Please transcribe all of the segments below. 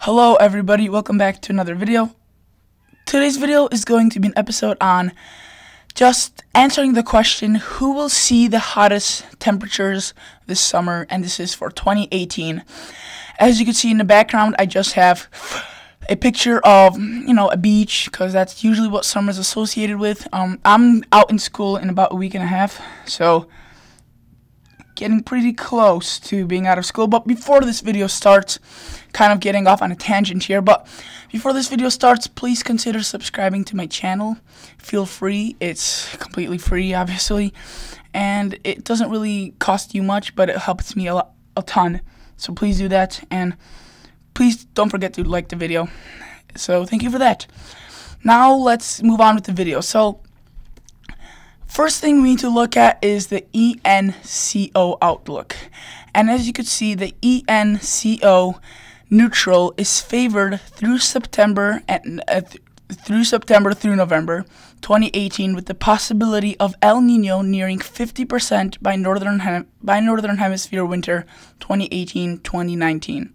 Hello everybody, welcome back to another video. Today's video is going to be an episode on just answering the question, who will see the hottest temperatures this summer, and this is for 2018. As you can see in the background, I just have a picture of, a beach, because that's usually what summer is associated with. I'm out in school in about a week and a half, so getting pretty close to being out of school. But before this video starts, kind of getting off on a tangent here, but before this video starts, please consider subscribing to my channel. Feel free. It's completely free, obviously, and it doesn't really cost you much, but it helps me a ton. So please do that, and please don't forget to like the video. So thank you for that. Now let's move on with the video. So first thing we need to look at is the ENCO outlook. And as you can see, the ENCO neutral is favored through September and through November 2018, with the possibility of El Nino nearing 50% by northern hemisphere winter 2018-2019.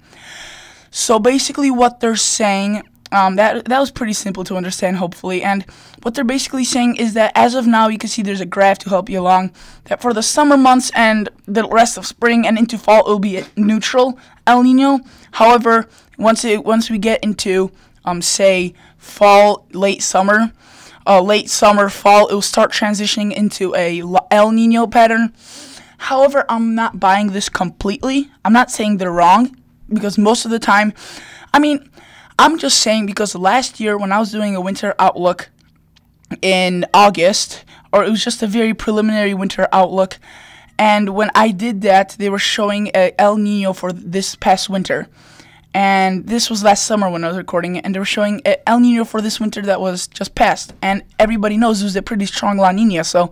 So basically what they're saying, that was pretty simple to understand, hopefully, and what they're basically saying is that as of now, you can see there's a graph to help you along, that for the summer months and the rest of spring and into fall, it will be a neutral El Nino. However, once we get into say fall, late summer, fall, it will start transitioning into a El Nino pattern. However, I'm not buying this completely. I'm not saying they're wrong, because most of the time, I'm just saying, because last year when I was doing a winter outlook in August, or it was just a very preliminary winter outlook, and when I did that, they were showing a El Nino for this past winter. And this was last summer when I was recording it, and they were showing a El Nino for this winter that was just passed. And everybody knows it was a pretty strong La Nina, so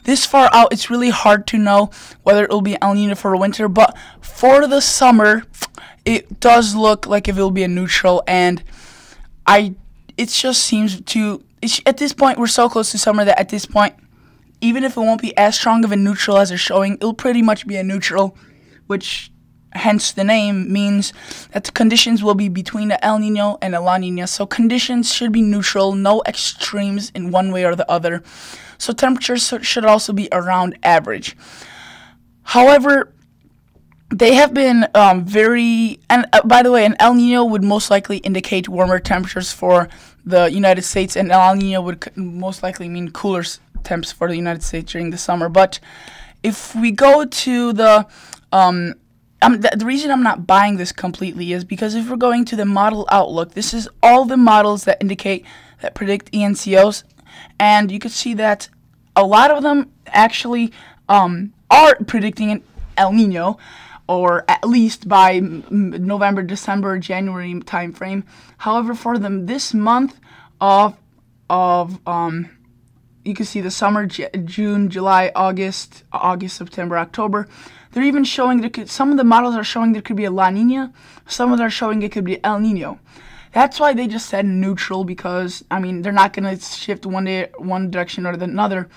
this far out, it's really hard to know whether it will be El Nino for winter. But for the summer, it does look like if it will be a neutral, and it just seems to, at this point, we're so close to summer that at this point, even if it won't be as strong of a neutral as they're showing, it'll pretty much be a neutral, which, hence the name, means that the conditions will be between the El Nino and a La Nina. So conditions should be neutral, no extremes in one way or the other. So temperatures should also be around average. However, they have been by the way, an El Nino would most likely indicate warmer temperatures for the United States, and El Nino would most likely mean cooler temps for the United States during the summer. But if we go to the reason I'm not buying this completely is because if we're going to the model outlook, this is all the models that predict ENCOs, and you can see that a lot of them actually are predicting an El Nino, or at least by November, December, January time frame. However, for them this month of you can see the summer, June, July, August, September, October. They're even showing some of the models are showing there could be a La Nina. Some of them are showing it could be El Nino. That's why they just said neutral, because they're not going to shift one direction or another.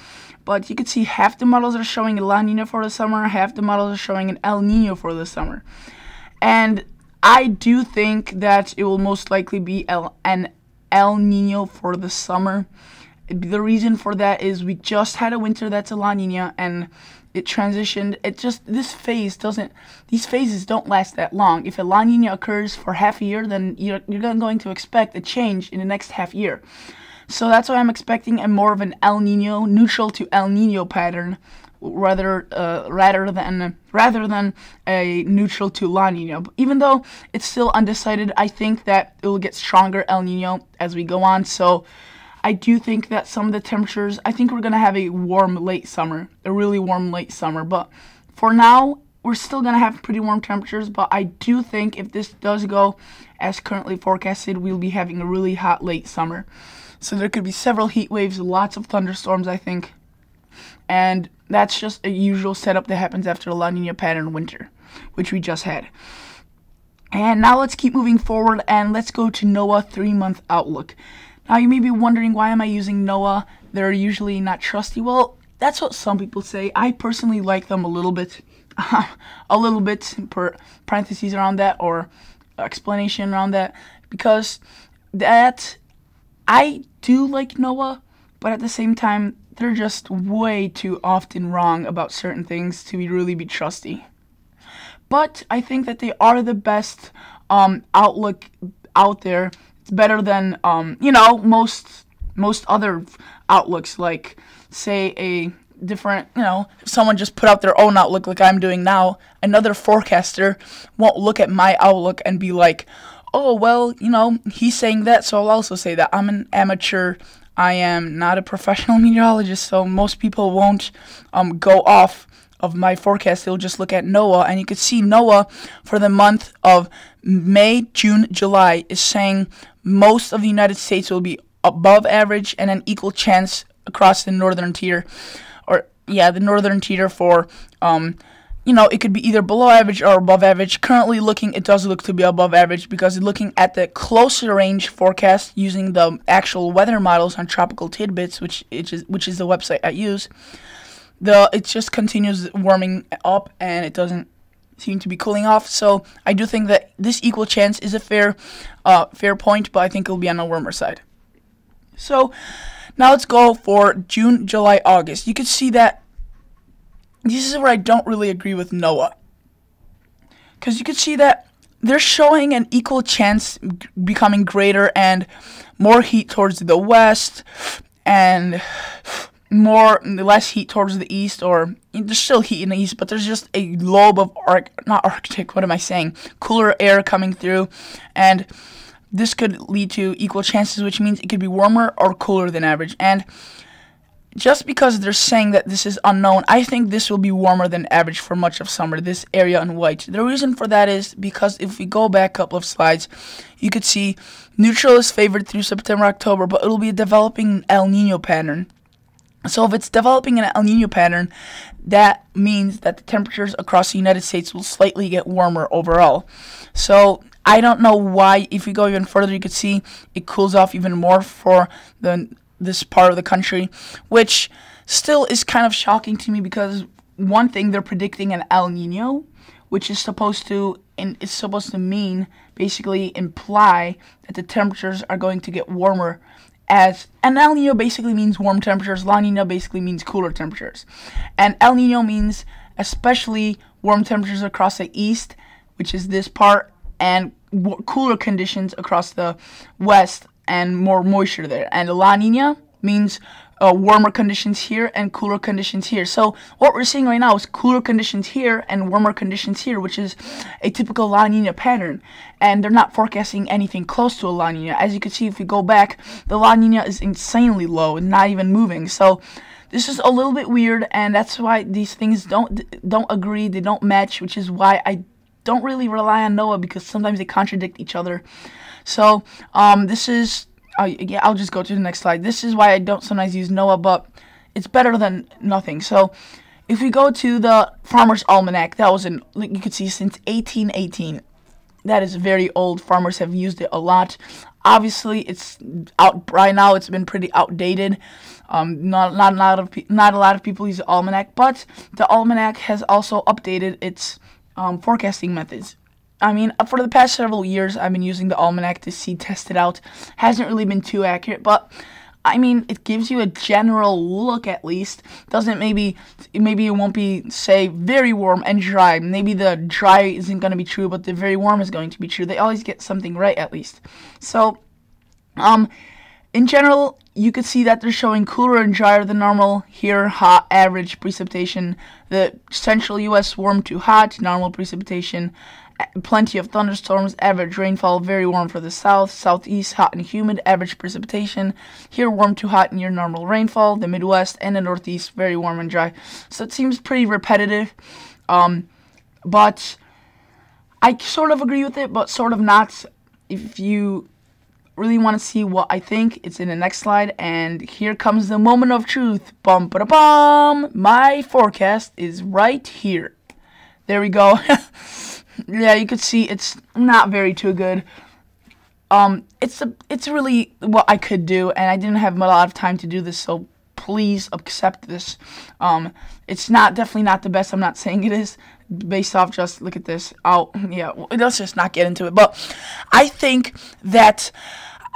But you can see half the models are showing a La Nina for the summer, half the models are showing an El Nino for the summer. And I do think that it will most likely be an El Nino for the summer. The reason for that is we just had a winter that's a La Nina, and it transitioned. These phases don't last that long. If a La Nina occurs for half a year, then you're going to expect a change in the next half year. So that's why I'm expecting more of an El Nino, neutral to El Nino pattern, rather than a neutral to La Nina. Even though it's still undecided, I think that it will get stronger El Nino as we go on. So I do think that some of the temperatures, I think we're going to have a warm late summer, a really warm late summer. But for now, we're still going to have pretty warm temperatures. But I do think if this does go as currently forecasted, we'll be having a really hot late summer. So there could be several heat waves, lots of thunderstorms, I think. And that's just a usual setup that happens after a La Nina pattern winter, which we just had. And now let's keep moving forward, and let's go to NOAA 3-month outlook. Now you may be wondering, why am I using NOAA? They're usually not trusty. Well, that's what some people say. I personally like them a little bit. A little bit, per parentheses around that, or explanation around that, because that I do like NOAA, but at the same time, they're just way too often wrong about certain things to really be trusty. But I think that they are the best outlook out there. It's better than most other outlooks, like say a different, if someone just put out their own outlook like I'm doing now, another forecaster won't look at my outlook and be like, oh, well, he's saying that, so I'll also say that. I'm an amateur. I am not a professional meteorologist, so most people won't go off of my forecast. They'll just look at NOAA, and you can see NOAA for the month of May, June, July is saying most of the United States will be above average and an equal chance across the northern tier, the northern tier for it could be either below average or above average. Currently looking, it does look to be above average, because looking at the closer range forecast using the actual weather models on Tropical Tidbits, which is the website I use, it just continues warming up and it doesn't seem to be cooling off. So I do think that this equal chance is a fair point, but I think it'll be on the warmer side. So now let's go for June, July, August. You can see that this is where I don't really agree with NOAA, because you can see that they're showing an equal chance becoming greater and more heat towards the west and less heat towards the east, or there's still heat in the east, but there's just a lobe of cooler air coming through, and this could lead to equal chances, which means it could be warmer or cooler than average. And just because they're saying that this is unknown, I think this will be warmer than average for much of summer, this area in white. The reason for that is because if we go back a couple of slides, you could see neutral is favored through September, October, but it'll be developing El Nino pattern. So if it's developing an El Nino pattern, that means that the temperatures across the United States will slightly get warmer overall. So I don't know why. If we go even further, you could see it cools off even more for this part of the country, which still is kind of shocking to me, because one thing, they're predicting an El Nino, which is supposed to mean, basically imply, that the temperatures are going to get warmer. As an El Nino basically means warm temperatures, La Nina basically means cooler temperatures, and El Nino means especially warm temperatures across the east, which is this part, and cooler conditions across the west and more moisture there. And La Nina means warmer conditions here and cooler conditions here. So what we're seeing right now is cooler conditions here and warmer conditions here, which is a typical La Nina pattern. And they're not forecasting anything close to a La Nina. As you can see, if we go back, the La Nina is insanely low and not even moving. So this is a little bit weird, and that's why these things don't agree, they don't match, which is why I don't really rely on NOAA, because sometimes they contradict each other. So this is, I'll just go to the next slide. This is why I don't sometimes use NOAA, but it's better than nothing. So if we go to the Farmer's Almanac, that was you could see since 1818. That is very old. Farmers have used it a lot. Obviously, it's out right now. It's been pretty outdated. Not a lot of people use the almanac, but the almanac has also updated its forecasting methods. I mean, for the past several years, I've been using the almanac to test it out. Hasn't really been too accurate, but I mean, it gives you a general look at least. Maybe it won't be, say, very warm and dry. Maybe the dry isn't going to be true, but the very warm is going to be true. They always get something right at least. So, in general, you could see that they're showing cooler and drier than normal. Here, hot, average precipitation. The central U.S. warm to hot, normal precipitation. Plenty of thunderstorms, average rainfall, very warm for the south, southeast, hot and humid, average precipitation. Here, warm to hot, near normal rainfall. The Midwest and the Northeast, very warm and dry. So it seems pretty repetitive, but I sort of agree with it, but sort of not. If you really want to see what I think, it's in the next slide, and here comes the moment of truth. Bum ba da bum. My forecast is right here. There we go. Yeah, you could see it's not very too good. It's really what I could do, and I didn't have a lot of time to do this, so please accept this. It's definitely not the best. I'm not saying it is. based off just look at this. Yeah, let's just not get into it. But I think that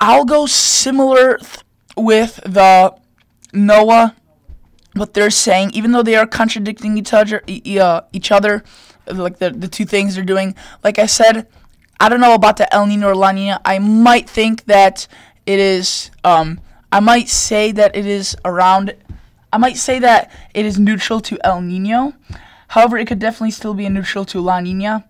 I'll go similar with the NOAA, what they're saying, even though they are contradicting each other, like the two things they're doing. Like I said, I don't know about the El Nino or La Nina. I might think that it is. I might say that it is around. I might say that it is neutral to El Nino. However, it could definitely still be a neutral to La Nina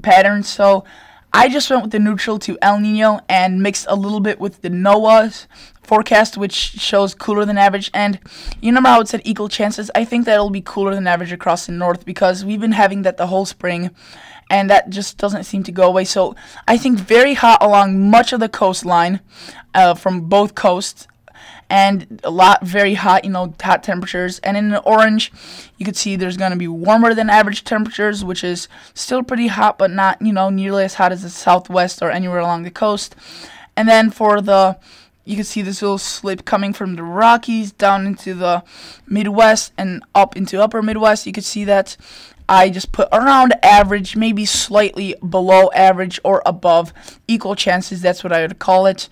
pattern. So I just went with the neutral to El Nino and mixed a little bit with the NOAA's forecast, which shows cooler than average. And you remember how it said equal chances? I think that it'll be cooler than average across the north, because we've been having that the whole spring, and that just doesn't seem to go away. So I think very hot along much of the coastline from both coasts, and a lot very hot, hot temperatures. And in the orange, you can see there's going to be warmer than average temperatures, which is still pretty hot, but not, nearly as hot as the southwest or anywhere along the coast. And then for the, you can see this little slip coming from the Rockies down into the Midwest and up into upper Midwest. You can see that I just put around average, maybe slightly below average or above, equal chances. That's what I would call it.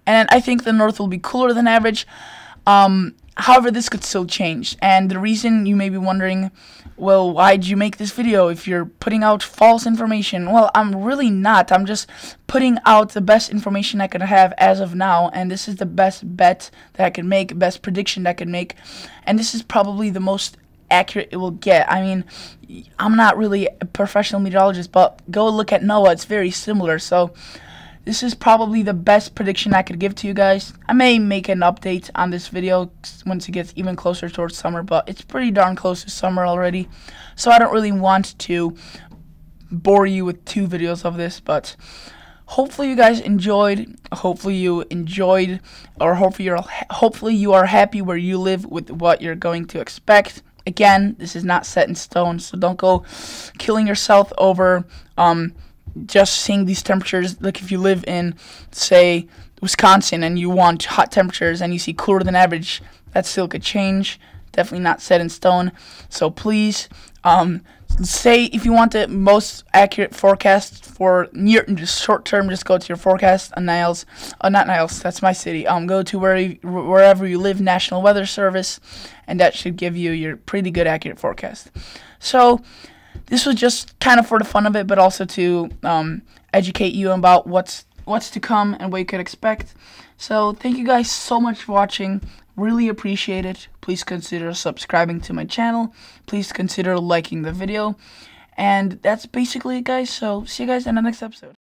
And I think the north will be cooler than average. However, this could still change. And the reason you may be wondering, well, why'd you make this video if you're putting out false information? Well, I'm really not. I'm just putting out the best information I could have as of now. And this is the best bet that I can make, best prediction that I can make. And this is probably the most accurate it will get. I mean, I'm not really a professional meteorologist, but go look at NOAA. It's very similar. So this is probably the best prediction I could give to you guys. I may make an update on this video once it gets even closer towards summer, but it's pretty darn close to summer already. So I don't really want to bore you with 2 videos of this, but hopefully you guys enjoyed. Hopefully you enjoyed, or hopefully you are happy where you live with what you're going to expect. Again, this is not set in stone, so don't go killing yourself over just seeing these temperatures. Like if you live in, say, Wisconsin and you want hot temperatures and you see cooler than average, that still could change. Definitely not set in stone. So please, say if you want the most accurate forecast for just short term, just go to your forecast on Niles. Not Niles, that's my city. Go to wherever you live, National Weather Service, and that should give you your pretty good accurate forecast. So this was just kind of for the fun of it, but also to educate you about what's to come and what you could expect. So thank you guys so much for watching. Really appreciate it. Please consider subscribing to my channel. Please consider liking the video. And that's basically it, guys. So see you guys in the next episode.